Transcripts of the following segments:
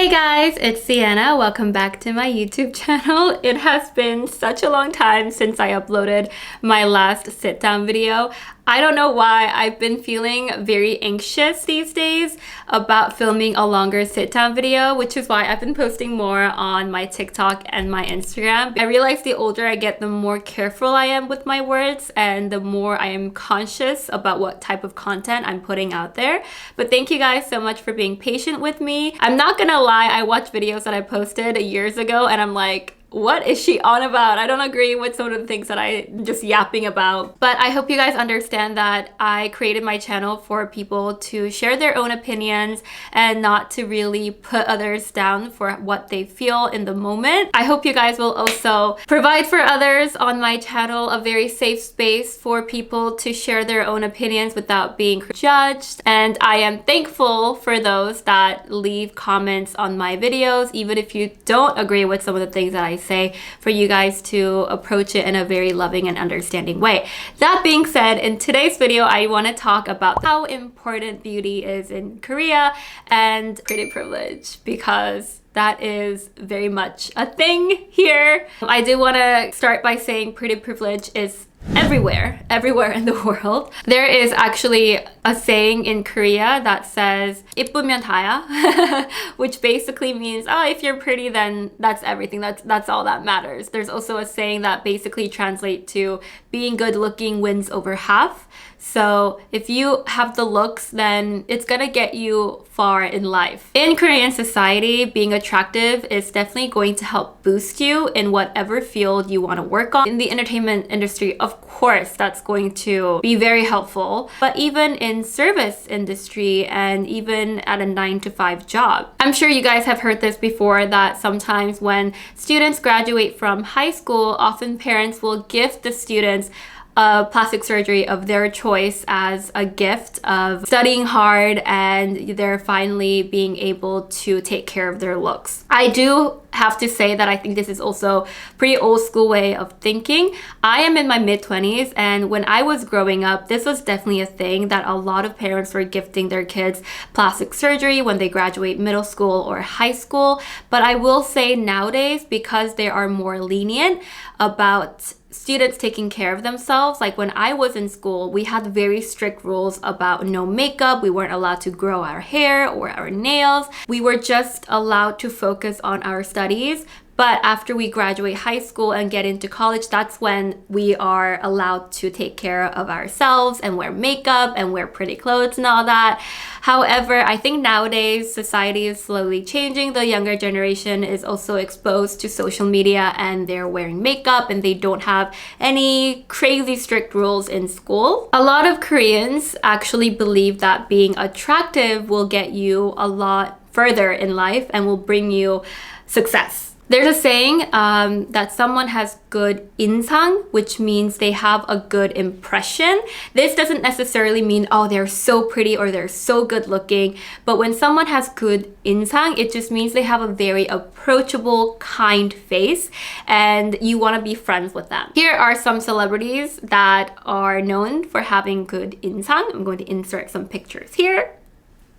Hey guys, it's Sienna. Welcome back to my YouTube channel. It has been such a long time since I uploaded my last sit-down video. I don't know why I've been feeling very anxious these days about filming a longer sit-down video, which is why I've been posting more on my TikTok and my Instagram. I realize the older I get, the more careful I am with my words and the more I am conscious about what type of content I'm putting out there. But thank you guys so much for being patient with me. I'm not gonna lie, I watched videos that I posted years ago and I'm like, what is she on about? I don't agree with some of the things that I'm just yapping about. But I hope you guys understand that I created my channel for people to share their own opinions and not to really put others down for what they feel in the moment. I hope you guys will also provide for others on my channel a very safe space for people to share their own opinions without being judged. And I am thankful for those that leave comments on my videos, even if you don't agree with some of the things that I say, for you guys to approach it in a very loving and understanding way. That being said, in today's video, I want to talk about how important beauty is in Korea and pretty privilege, because that is very much a thing here. I do want to start by saying pretty privilege is everywhere in the world. There is actually a saying in Korea that says "이쁘면 다야," which basically means, oh, if you're pretty, then that's everything. That's all that matters. There's also a saying that basically translates to being good looking wins over half. So if you have the looks, then it's gonna get you far in life. In Korean society, being attractive is definitely going to help boost you in whatever field you want to work on. In the entertainment industry, of course, that's going to be very helpful. But even in service industry and even at a 9-to-5 job. I'm sure you guys have heard this before, that sometimes when students graduate from high school, often parents will gift the students a plastic surgery of their choice as a gift of studying hard and they're finally being able to take care of their looks. I do have to say that I think this is also pretty old school way of thinking. I am in my mid-20s, and when I was growing up, this was definitely a thing that a lot of parents were gifting their kids plastic surgery when they graduate middle school or high school. But I will say nowadays, because they are more lenient about students taking care of themselves. Like when I was in school, we had very strict rules about no makeup. We weren't allowed to grow our hair or our nails. We were just allowed to focus on our studies. But after we graduate high school and get into college, that's when we are allowed to take care of ourselves and wear makeup and wear pretty clothes and all that. However, I think nowadays society is slowly changing. The younger generation is also exposed to social media and they're wearing makeup and they don't have any crazy strict rules in school. A lot of Koreans actually believe that being attractive will get you a lot further in life and will bring you success. There's a saying that someone has good 인상, which means they have a good impression. This doesn't necessarily mean, oh, they're so pretty or they're so good looking. But when someone has good 인상, it just means they have a very approachable, kind face and you want to be friends with them. Here are some celebrities that are known for having good 인상. I'm going to insert some pictures here.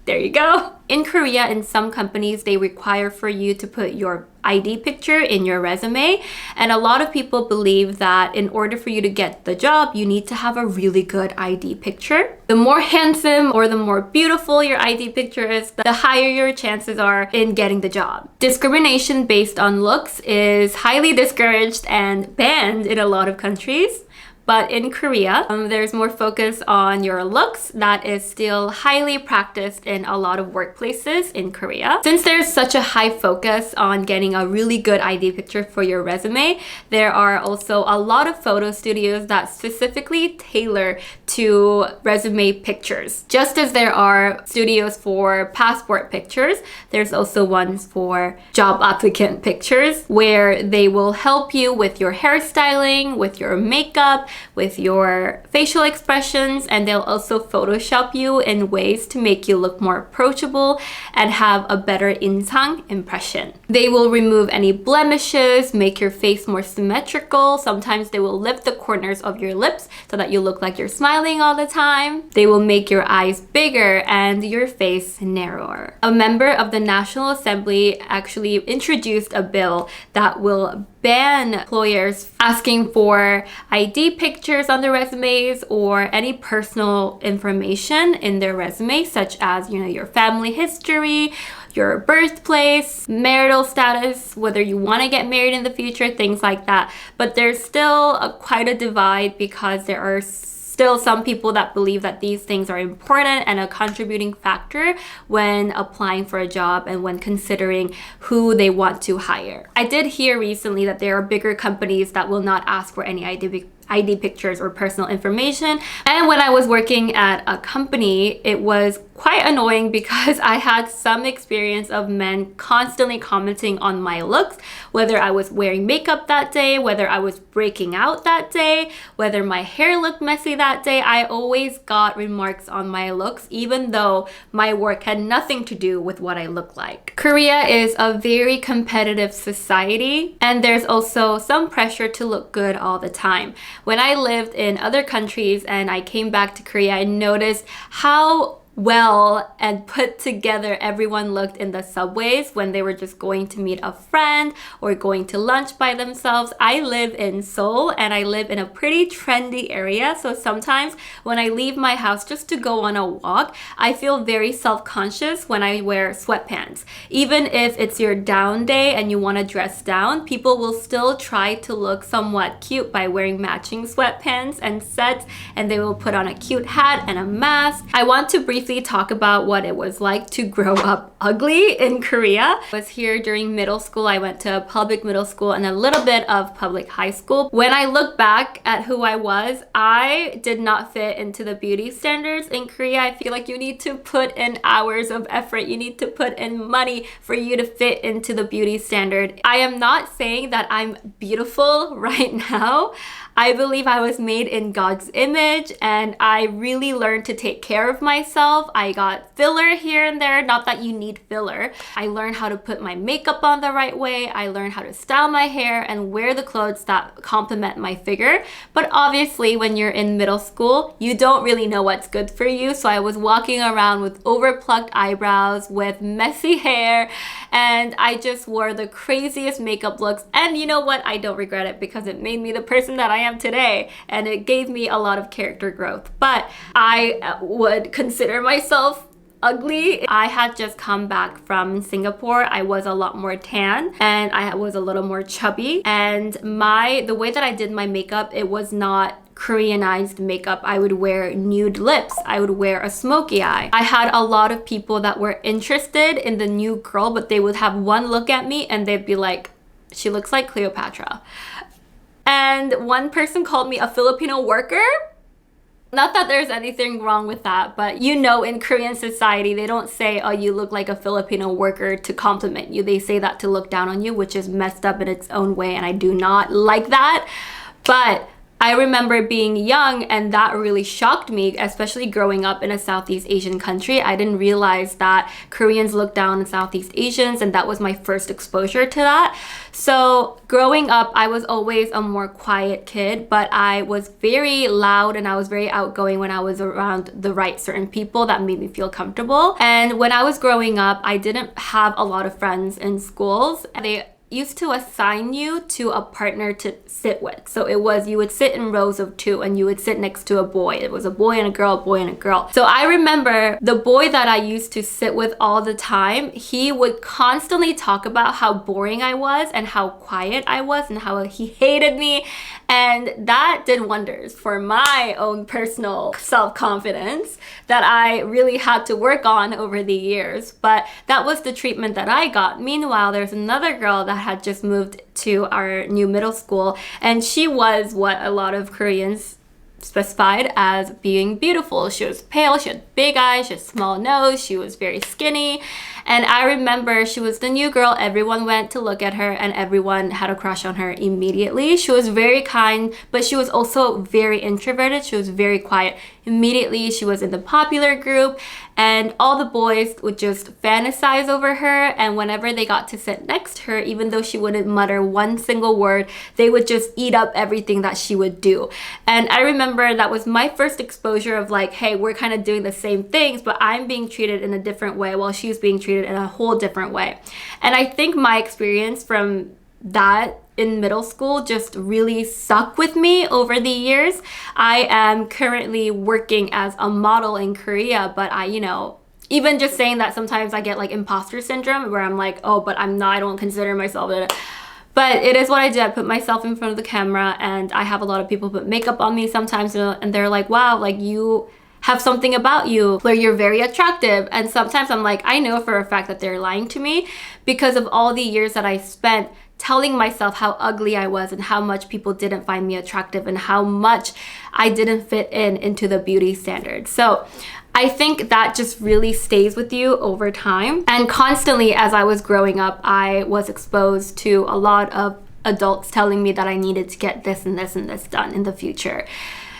There you go. In Korea, in some companies, they require for you to put your ID picture in your resume. And a lot of people believe that in order for you to get the job, you need to have a really good ID picture. The more handsome or the more beautiful your ID picture is, the higher your chances are in getting the job. Discrimination based on looks is highly discouraged and banned in a lot of countries. But in Korea, there's more focus on your looks that is still highly practiced in a lot of workplaces in Korea. Since there's such a high focus on getting a really good ID picture for your resume, there are also a lot of photo studios that specifically tailor to resume pictures. Just as there are studios for passport pictures, there's also ones for job applicant pictures where they will help you with your hairstyling, with your makeup, with your facial expressions, and they'll also Photoshop you in ways to make you look more approachable and have a better 인상 impression. They will remove any blemishes, make your face more symmetrical. Sometimes they will lift the corners of your lips so that you look like you're smiling all the time. They will make your eyes bigger and your face narrower. A member of the National Assembly actually introduced a bill that will ban employers asking for ID pictures on their resumes or any personal information in their resume, such as, your family history, your birthplace, marital status, whether you want to get married in the future, things like that. But there's still quite a divide because there are still some people that believe that these things are important and a contributing factor when applying for a job and when considering who they want to hire. I did hear recently that there are bigger companies that will not ask for any ID pictures or personal information. And when I was working at a company, it was quite annoying because I had some experience of men constantly commenting on my looks, whether I was wearing makeup that day, whether I was breaking out that day, whether my hair looked messy that day. I always got remarks on my looks, even though my work had nothing to do with what I look like. Korea is a very competitive society, and there's also some pressure to look good all the time. When I lived in other countries and I came back to Korea, I noticed how well and put together everyone looked in the subways when they were just going to meet a friend or going to lunch by themselves. I live in Seoul and I live in a pretty trendy area, so sometimes when I leave my house just to go on a walk, I feel very self-conscious when I wear sweatpants. Even if it's your down day and you want to dress down, people will still try to look somewhat cute by wearing matching sweatpants and sets, and they will put on a cute hat and a mask. I want to briefly talk about what it was like to grow up ugly in Korea. I was here during middle school. I went to a public middle school and a little bit of public high school. When I look back at who I did not fit into the beauty standards in Korea. I feel like you need to put in hours of effort. You need to put in money for you to fit into the beauty standard. I am not saying that I'm beautiful right now. I believe I was made in God's image and I really learned to take care of myself. I got filler here and there, not that you need filler. I learned how to put my makeup on the right way. I learned how to style my hair and wear the clothes that complement my figure. But obviously when you're in middle school, you don't really know what's good for you. So I was walking around with overplucked eyebrows, with messy hair, and I just wore the craziest makeup looks. And you know what? I don't regret it because it made me the person that I am today, and it gave me a lot of character growth. But I would consider myself ugly. I had just come back from Singapore. I was a lot more tan and I was a little more chubby, and the way that I did my makeup, it was not Koreanized makeup. I would wear nude lips. I would wear a smoky eye. I had a lot of people that were interested in the new girl, but they would have one look at me and they'd be like, she looks like Cleopatra. And one person called me a Filipino worker. Not that there's anything wrong with that, but in Korean society, they don't say, oh, you look like a Filipino worker to compliment you. They say that to look down on you, which is messed up in its own way, and I do not like that. But I remember being young and that really shocked me, especially growing up in a Southeast Asian country. I didn't realize that Koreans look down on Southeast Asians, and that was my first exposure to that. So growing up, I was always a more quiet kid, but I was very loud and I was very outgoing when I was around the right certain people that made me feel comfortable. And when I was growing up, I didn't have a lot of friends in schools. They used to assign you to a partner to sit with. So you would sit in rows of two and you would sit next to a boy. It was a boy and a girl, boy and a girl. So I remember the boy that I used to sit with all the time, he would constantly talk about how boring I was and how quiet I was and how he hated me. And that did wonders for my own personal self-confidence that I really had to work on over the years. But that was the treatment that I got. Meanwhile, there's another girl that had just moved to our new middle school, and she was what a lot of Koreans specified as being beautiful. She was pale, she had big eyes, she had small nose, she was very skinny, And I remember she was the new girl. Everyone went to look at her and everyone had a crush on her immediately. She was very kind, but she was also very introverted. She was very quiet. Immediately, she was in the popular group and all the boys would just fantasize over her. And whenever they got to sit next to her, even though she wouldn't mutter one single word, they would just eat up everything that she would do. And I remember that was my first exposure of like, hey, we're kind of doing the same things, but I'm being treated in a different way while she's being treated in a whole different way. And I think my experience from that in middle school just really stuck with me over the years. I am currently working as a model in Korea, but even just saying that, sometimes I get like imposter syndrome where I'm like, oh, but I'm not, I don't consider myself it. But it is what I do. I put myself in front of the camera, and I have a lot of people put makeup on me sometimes, and they're like, wow, like you have something about you where you're very attractive. And sometimes I'm like, I know for a fact that they're lying to me because of all the years that I spent telling myself how ugly I was and how much people didn't find me attractive and how much I didn't fit into the beauty standard. So I think that just really stays with you over time. And constantly as I was growing up, I was exposed to a lot of adults telling me that I needed to get this and this and this done in the future.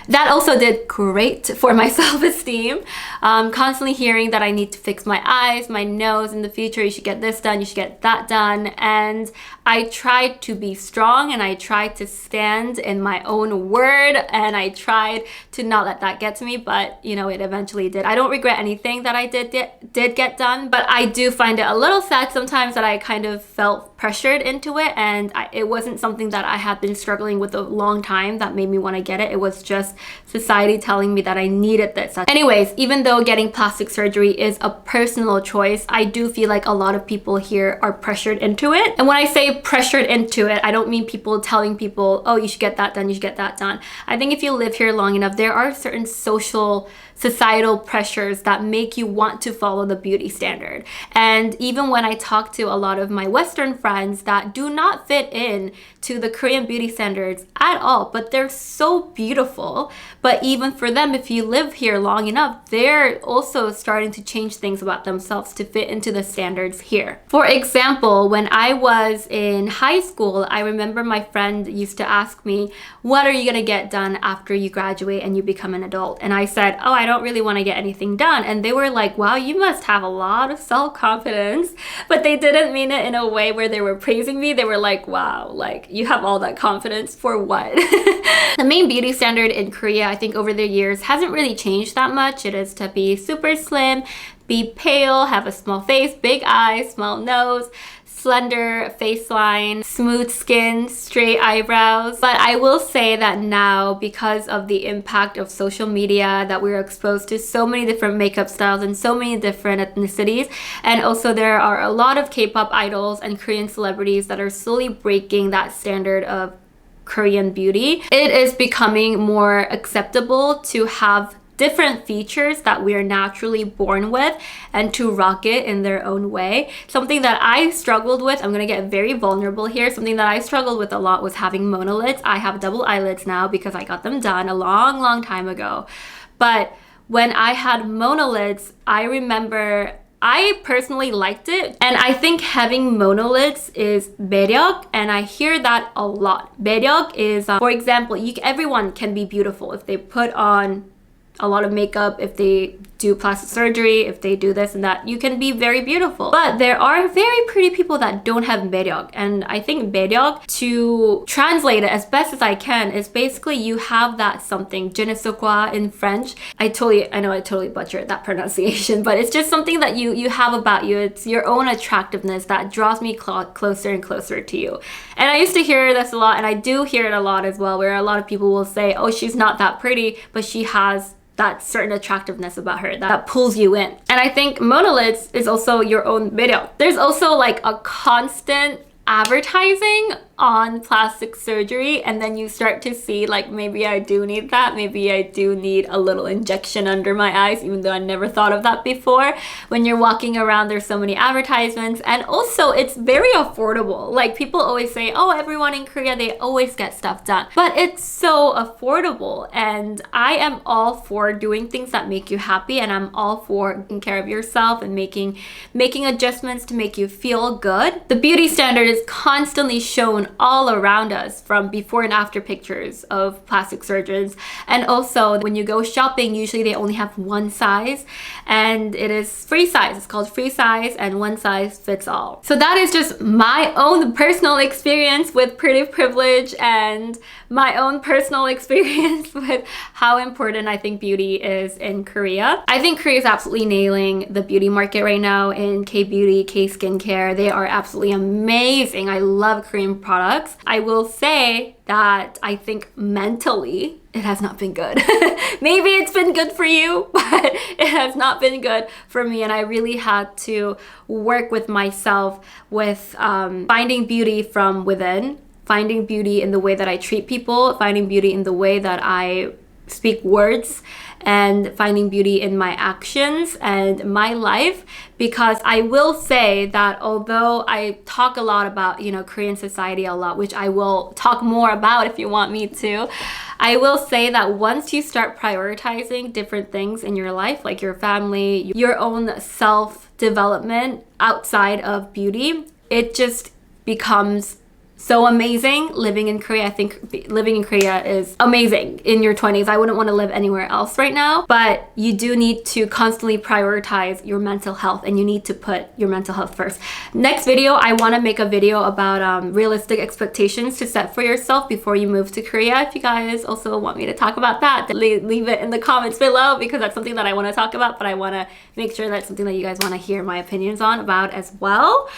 That also did great for my self-esteem. Constantly hearing that I need to fix my eyes, my nose in the future, you should get this done, you should get that done. And I tried to be strong and I tried to stand in my own word and I tried to not let that get to me, but it eventually did. I don't regret anything that I did get done, but I do find it a little sad sometimes that I kind of felt pressured into it, and it wasn't something that I had been struggling with a long time that made me want to get it. It was just society telling me that I needed this. Anyways, even though getting plastic surgery is a personal choice, I do feel like a lot of people here are pressured into it. And when I say pressured into it, I don't mean people telling people, oh, you should get that done, you should get that done. I think if you live here long enough, there are certain societal pressures that make you want to follow the beauty standard. And even when I talk to a lot of my Western friends that do not fit in to the Korean beauty standards at all, but they're so beautiful. But even for them, if you live here long enough, they're also starting to change things about themselves to fit into the standards here. For example, when I was in high school, I remember my friend used to ask me, what are you gonna get done after you graduate and you become an adult? And I said, oh, I don't really want to get anything done. And they were like, wow, you must have a lot of self-confidence. But they didn't mean it in a way where they were praising me. They were like, wow, like you have all that confidence for what? The main beauty standard in Korea, I think over the years, hasn't really changed that much. It is to be super slim, be pale, have a small face, big eyes, small nose, slender face line, smooth skin, straight eyebrows. But I will say that now, because of the impact of social media, that we're exposed to so many different makeup styles and so many different ethnicities, and also there are a lot of K-pop idols and Korean celebrities that are slowly breaking that standard of Korean beauty, it is becoming more acceptable to have different features that we are naturally born with and to rock it in their own way. Something that I struggled with, I'm gonna get very vulnerable here, something that I struggled with a lot was having monolids. I have double eyelids now because I got them done a long time ago. But when I had monolids, I remember I personally liked it, and I think having monolids is 매력, and I hear that a lot. 매력 is, for example, everyone can be beautiful if they put on a lot of makeup, if they do plastic surgery, if they do this and that, you can be very beautiful. But there are very pretty people that don't have 매력, and I think 매력, to translate it as best as I can, is basically you have that something, je ne sais quoi in French. I know I totally butchered that pronunciation, but it's just something that you have about you. It's your own attractiveness that draws me closer and closer to you. And I used to hear this a lot, and I do hear it a lot as well, where a lot of people will say, oh, she's not that pretty, but she has that certain attractiveness about her that pulls you in. And I think monolids is also your own 매력. There's also like a constant advertising on plastic surgery, and then you start to see like, maybe I do need that, maybe I do need a little injection under my eyes, even though I never thought of that before. When you're walking around, there's so many advertisements, and also it's very affordable. Like, people always say, oh, everyone in Korea, they always get stuff done, but it's so affordable. And I am all for doing things that make you happy, and I'm all for taking care of yourself and making adjustments to make you feel good. The beauty standard is constantly shown all around us, from before and after pictures of plastic surgeons. And also, when you go shopping, usually they only have one size, and it is free size. It's called free size, and one size fits all. So that is just my own personal experience with pretty privilege, and my own personal experience with how important I think beauty is in Korea. I think Korea is absolutely nailing the beauty market right now in K-beauty, K-skincare. They are absolutely amazing. I love Korean products. I will say that I think mentally it has not been good. Maybe it's been good for you, but it has not been good for me. And I really had to work with myself with finding beauty from within, finding beauty in the way that I treat people, finding beauty in the way that I speak words, and finding beauty in my actions and my life. Because I will say that although I talk a lot about, you know, Korean society a lot, which I will talk more about if you want me to, I will say that once you start prioritizing different things in your life, like your family, your own self-development outside of beauty, it just becomes so amazing living in Korea. I think living in Korea is amazing in your 20s. I wouldn't want to live anywhere else right now, but you do need to constantly prioritize your mental health, and you need to put your mental health first. Next video, I want to make a video about realistic expectations to set for yourself before you move to Korea. If you guys also want me to talk about that, leave it in the comments below, because that's something that I want to talk about, but I want to make sure that's something that you guys want to hear my opinions on about as well.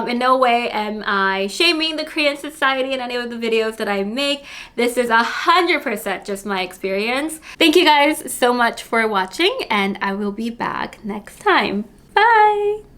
In no way am I shaming the Korean society in any of the videos that I make. This is 100% just my experience. Thank you guys so much for watching, and I will be back next time. Bye!